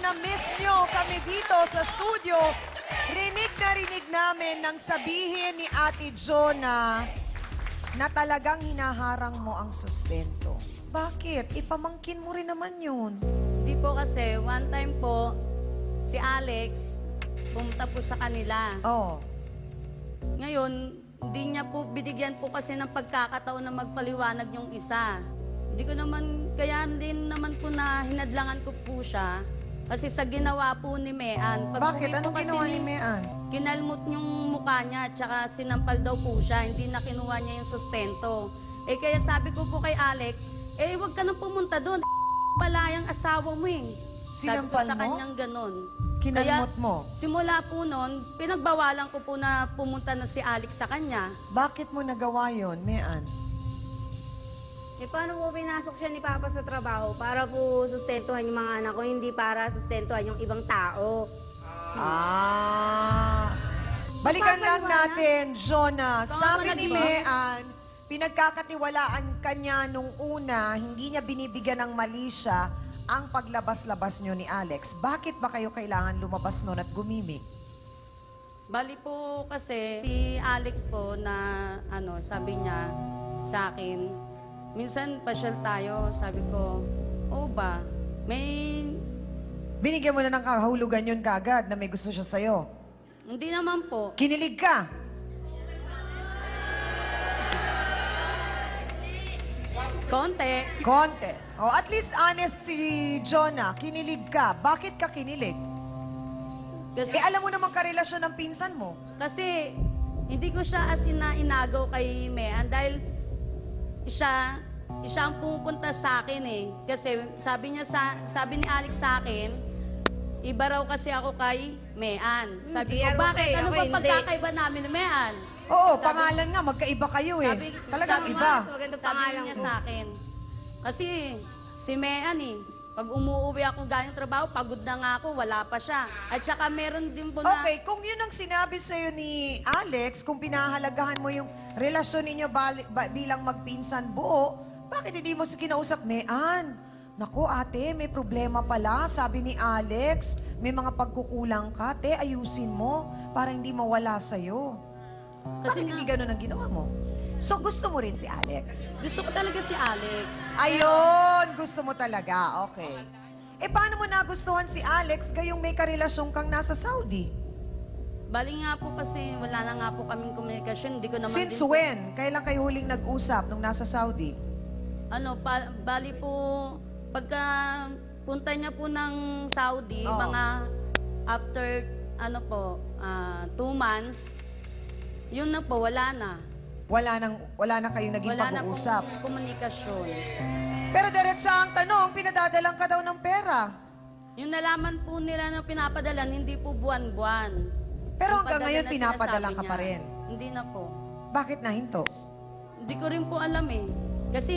na-miss nyo kami dito sa studio, rinig namin nang sabihin ni Ate Jonah na talagang hinaharang mo ang sustento. Bakit? Ipamangkin mo rin naman yun. Di po kasi, one time po, si Alex, pumunta po sa kanila. Oo. Ngayon, hindi niya po binigyan po kasi ng pagkakataon na magpaliwanag yung isa. Hindi ko naman, kaya din naman po na hinadlangan ko po siya. Kasi sa ginawa po ni Mean. Bakit? Anong ginawa ni Mean? Kinalmot yung mukha niya, tsaka sinampal daw po siya. Hindi na kinuha niya yung sustento. Eh kaya sabi ko po kay Alex, huwag ka nang pumunta doon. Pala yung asawa mo eh. Sabi ko Sinampal sa mo? kanyang ganun. Kinalmot Kaya, mo? Simula po noon, pinagbawalan ko po na pumunta na si Alex sa kanya. Bakit mo nagawa yun, Mean? Paano po pinasok siya ni Papa sa trabaho para po sustentuhan yung mga anak ko, hindi para sustentuhan yung ibang tao. Balikan lang natin, Jonah. Baka Sabi ni diba? Mean, pinagkakatiwalaan kanya nung una, hindi niya binibigyan ng mali siya ang paglabas-labas niyo ni Alex. Bakit ba kayo kailangan lumabas noon at gumimik? Bali po kasi si Alex po na sabi niya sa akin, minsan pasyal tayo. Sabi ko, oo ba? May... Binigyan mo na ng kahulugan yun kagad na may gusto siya sa'yo. Hindi naman po. Kinilig ka. Konti. Konti. O, at least honest si Jonah. Kinilig ka. Bakit ka kinilig? Kasi, Alam mo naman karelasyon ng pinsan mo. kasi hindi ko siya as in na inagaw kay Mean dahil siya ang pumupunta sa akin eh. Kasi sabi ni Alex sa akin, iba raw kasi ako kay Mean. Sabi ko, Hindi, bakit? okay, Ano ako ba hindi. pagkakaiba namin ni Mean? Oo, Sabi- pangalan nga. Magkaiba kayo eh. Talagang sabi iba. nga, Maganda sabi pangalan niya ko. sa akin. Kasi si Mean eh, pag umuwi ako galing trabaho, pagod na nga ako, wala pa siya. At saka meron din po na... Okay, kung yun ang sinabi sa'yo ni Alex, kung pinahalagahan mo yung relasyon ninyo bilang magpinsan buo, bakit hindi mo kinausap, Mean? Naku, ate, may problema pala. Sabi ni Alex, may mga pagkukulang ka. Te, ayusin mo para hindi mawala sa'yo. Kasi Kasi hindi nga, ganun ang ginawa mo. So, gusto mo rin si Alex? gusto ko talaga si Alex. Ayun, gusto mo talaga. Okay. Paano mo nagustuhan si Alex gayong may karelasyon kang nasa Saudi? Bali nga po kasi wala na nga po kaming komunikasyon. Hindi ko naman Since din po- when? Kailan kayo huling nag-usap nung nasa Saudi? Bali po, pagka punta niya po ng Saudi, Oo. mga after 2 months, yun na po, wala na. Wala na kayo naging Wala na pag-uusap. pong komunikasyon. Pero diretsa ang tanong, pinadadalang ka daw ng pera. Yung nalaman po nila na pinapadalan, hindi po buwan-buwan. Pero Yung hanggang padala ngayon, na pinapadalang sinasabi ka pa niya, rin. Hindi na po. Bakit nahinto? Hindi ko rin po alam eh. Kasi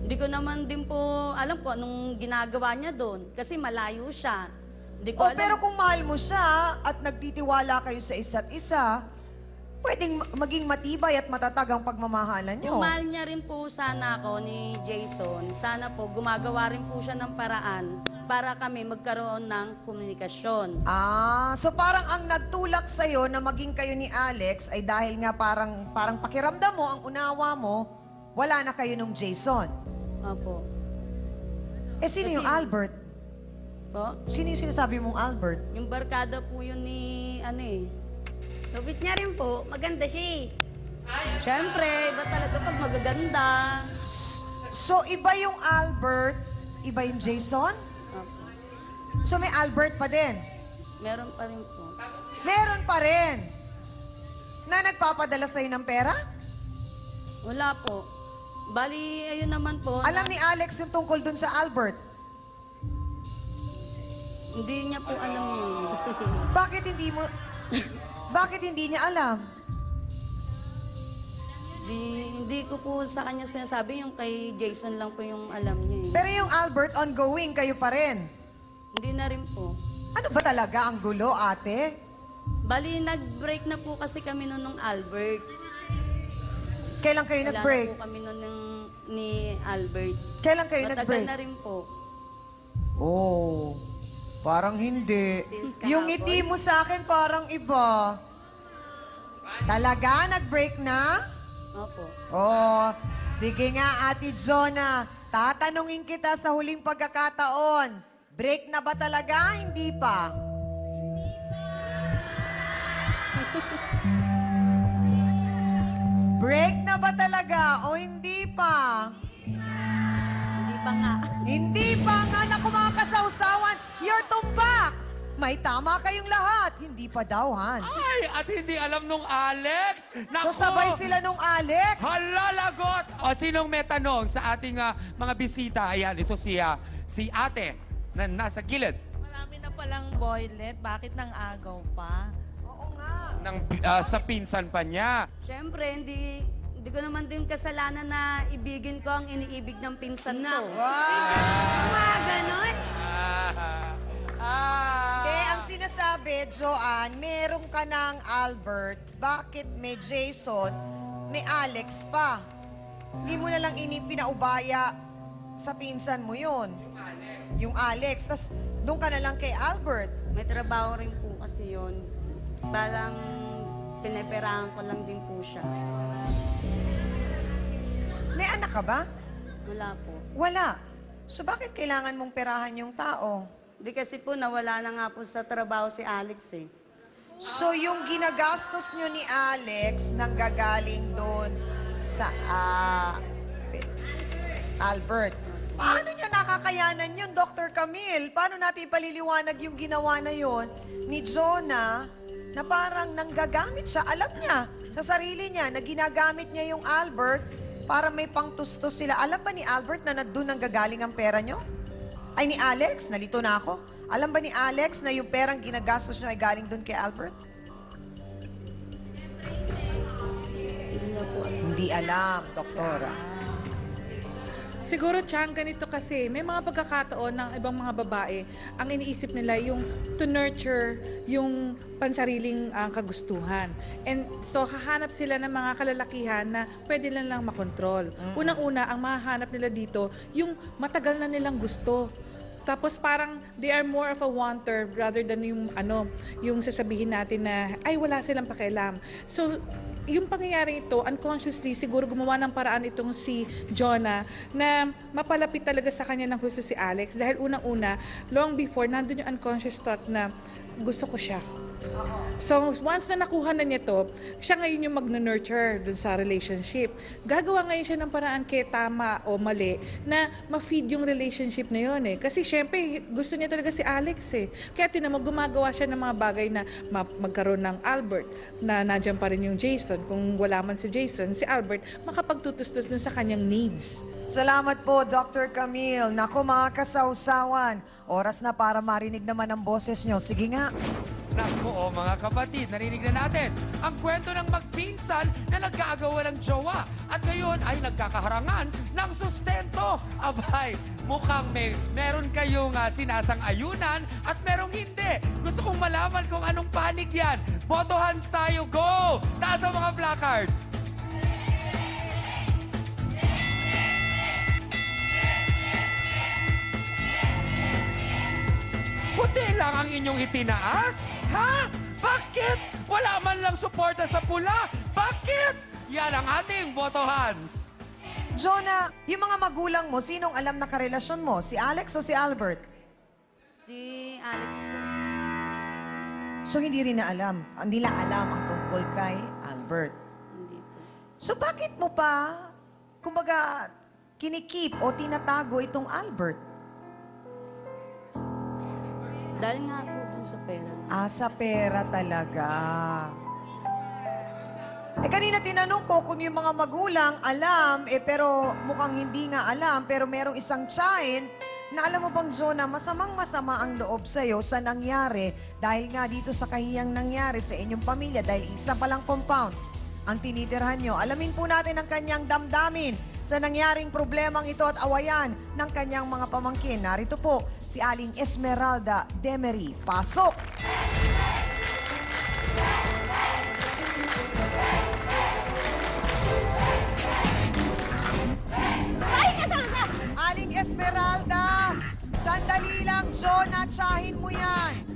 hindi ko naman din po alam kung anong ginagawa niya doon. Kasi malayo siya. Hindi ko O, alam. pero kung mahal mo siya at nagtitiwala kayo sa isa't isa, pwedeng maging matibay at matatag ang pagmamahalan nyo. Kung mahal niya rin po sana ako ni Jason, sana po gumagawa rin po siya ng paraan para kami magkaroon ng komunikasyon. So parang ang nagtulak sa'yo na maging kayo ni Alex ay dahil nga parang pakiramdam mo, ang unawa mo, wala na kayo nung Jason. Opo. Sino Kasi- yung Albert? Po? Sino yung sinasabi mong Albert? Yung barkada po yun ni Lupit niya rin po, maganda siya eh. Siyempre, iba talaga pag magaganda. So iba yung Albert, iba yung Jason? Opo. So may Albert pa din? Meron pa rin po. Meron pa rin. Na nagpapadala sa'yo ng pera? Wala po. Bali, ayun naman po. Alam ni Alex yung tungkol dun sa Albert. Hindi niya po alam yun. Bakit hindi mo... Bakit hindi niya alam? Hindi ko po sa kanya sinasabi, yung kay Jason lang po yung alam niya eh. Pero yung Albert, ongoing kayo pa rin. Hindi na rin po. Ano ba talaga ang gulo, ate? Bali, nag-break na po kasi kami noon ng Albert. Kailan kayo Wala nag-break? na po kami noon ni Albert. Kailan kayo Matagal nag-break? na rin po. Oh. Parang hindi. Since Yung kahapon. ngiti mo sa akin parang iba. Talaga? Nag-break na? Opo. Oh, sige nga, Ate Jonah. Tatanungin kita sa huling pagkakataon. Break na ba talaga? Hindi pa. Break na ba talaga o hindi pa? Hindi pa nga. Hindi pa nga, naku mga kasawsawan. You're tumpak. May tama kayong lahat. Hindi pa daw, Hans. Ay, at hindi alam nung Alex. Naku! So sabay sila nung Alex. Halalagot! O, sinong may tanong sa ating mga bisita? Ayan, ito si ate na nasa gilid Marami na palang boylet. Bakit nang agaw pa? Oo nga. sa pinsan pa niya. Siyempre, hindi ko naman din kasalanan na ibigin ko ang iniibig ng pinsan ko. Mga ganon. Hindi, ang sinasabi, Joanne, meron ka ng Albert. Bakit may Jason, may Alex pa? Hindi mo na lang pinaubaya sa pinsan mo yun. Yung Alex. Tapos doon ka na lang kay Albert. May trabaho rin po kasi yun. Parang pineperahan ko lang din po siya. May anak ka ba? Wala po. Wala. So bakit kailangan mong perahan yung tao? Hindi kasi po nawala na nga po sa trabaho si Alex eh. So yung ginagastos nyo ni Alex nanggagaling doon sa Albert. Paano nyo nakakayanan yun, Dr. Camille? Paano natin ipaliliwanag yung ginawa na yon ni Jonah na parang nanggagamit siya? Alam niya sa sarili niya na ginagamit niya yung Albert para may pangtustos sila. Alam ba ni Albert na doon nanggagaling ang pera nyo? Ay, ni Alex? Nalito na ako. Alam ba ni Alex na yung perang ginagastos nyo ay galing doon kay Albert? Hindi na po. Hindi alam, doktora. Siguro, Chang, ganito kasi, may mga pagkakataon ng ibang mga babae, ang iniisip nila yung to nurture yung pansariling kagustuhan. And so, hahanap sila ng mga kalalakihan na pwede lang makontrol. Unang-una, ang mahahanap nila dito, yung matagal na nilang gusto. Tapos parang they are more of a wanter rather than yung sasabihin natin na ay wala silang pakialam. So yung pangyayari ito, unconsciously siguro gumawa ng paraan itong si Jonah na mapalapit talaga sa kanya ng gusto si Alex dahil unang-una, long before, nandun yung unconscious thought na gusto ko siya. So, once na nakuha na niya to, siya ngayon yung mag-nurture dun sa relationship. Gagawa ngayon siya ng paraan kaya tama o mali na ma-feed yung relationship na yun eh. Kasi syempre, gusto niya talaga si Alex eh. Kaya tinan mo, gumagawa siya ng mga bagay na magkaroon ng Albert, na nandiyan pa rin yung Jason. Kung wala man si Jason, si Albert, makapagtutustos dun sa kanyang needs. Salamat po, Dr. Camille. Naku, mga kasawsawan. Oras na para marinig naman ang boses nyo. Sige nga. Naku, mga kapatid, narinig na natin ang kwento ng magpinsan na nagkaagawa ng jowa at ngayon ay nagkakaharangan ng sustento. Abay, mukhang meron kayong sinasang-ayunan at merong hindi. Gusto kong malaman kung anong panig yan. Boto hands tayo, go! Taas ang mga placards. Puti lang ang inyong itinaas? Ha? Bakit? Wala man lang suporta sa pula. Bakit? Yan ang ating boto hands. Jonah, yung mga magulang mo, sinong alam na karelasyon mo? Si Alex o si Albert? Si Alex po. So, hindi rin na alam. Hindi lang alam ang tungkol kay Albert. Hindi po. So, bakit mo pa, kumbaga, kinikip o tinatago itong Albert? Dahil nga po dun sa pera. Sa pera talaga. Kanina tinanong ko kung yung mga magulang alam, pero mukhang hindi nga alam, pero merong isang tsahin na alam mo bang, Jonah, masamang-masama ang loob sa'yo sa nangyari dahil nga dito sa kahiyang nangyari sa inyong pamilya dahil isa palang compound ang tinitirhan nyo. Alamin po natin ang kanyang damdamin sa nangyaring problemang ito at awayan ng kanyang mga pamangkin. Narito po si Aling Esmeralda Demery. Pasok! Aling Esmeralda, sa Sandali lang, Jonah, tsahin mo yan.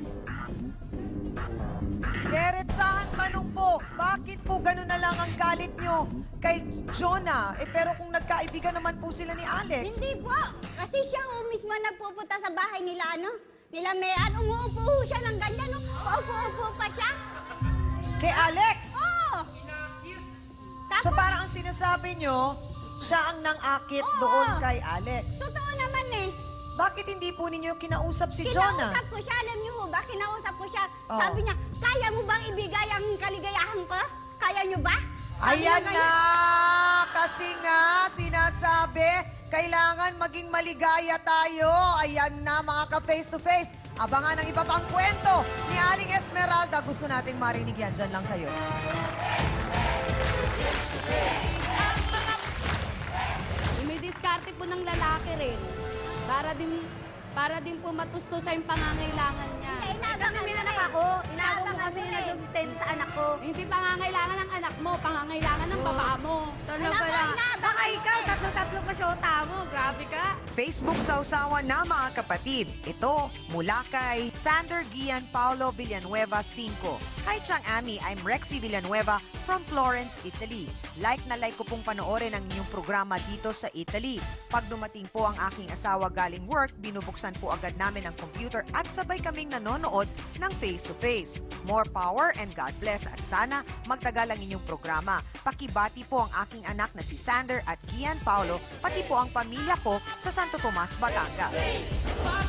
Diretsahan tanong po, bakit po gano'n na lang ang galit nyo kay Jonah? Pero kung nagkaibigan naman po sila ni Alex. Hindi po. Kasi siya mismo nagpupunta sa bahay nila, nila Mayan. Umuupo siya ng ganyan, Paupo-upo pa siya. Kay Alex? Oo. So parang ang sinasabi nyo, siya ang nang-akit Oo. doon kay Alex. Totoo naman eh. Bakit hindi po ninyo kinausap si Jonah? Kinausap ko siya, alam niyo ho ba? Kinausap ko siya. Oo. Sabi niya, kaya mo bang ibigay ang kaligayahan ko? Kaya niyo ba? Sabi Ayan niya, na! Kasi nga, sinasabi, kailangan maging maligaya tayo. Ayan na, mga ka-face to face. Abangan ang iba pang kwento ni Aling Esmeralda. Gusto nating marinig yan. Diyan lang kayo. May diskarte po ng lalaki rin. Para din po matustusan yung pangangailangan niya. Kaya Kasi inabangan may mo anak eh. ako. Inago mo Inabangan kasi mo yung eh. nagsusustento sa anak ko. Hindi pangangailangan ng anak mo, pangangailangan ng baba mo. Talaga Wala lang. ka, inabangan Baka mo. ikaw, tatlo-tatlo pa syota mo. Grabe ka. Facebook Sausawan na mga kapatid. Ito mula kay Sander Gian Paolo Villanueva 5. Hi Chang Ami, I'm Rexy Villanueva from Florence, Italy. Like na like ko pong panoorin ang inyong programa dito sa Italy. Pag dumating po ang aking asawa galing work, binubuksan po agad namin ang computer at sabay kaming nanonood ng face-to-face. More power and God bless at sana magtagal ang inyong programa. Pakibati po ang aking anak na si Sander at Gian Paolo, pati po ang pamilya ko sa Santo Tomas, Batangas.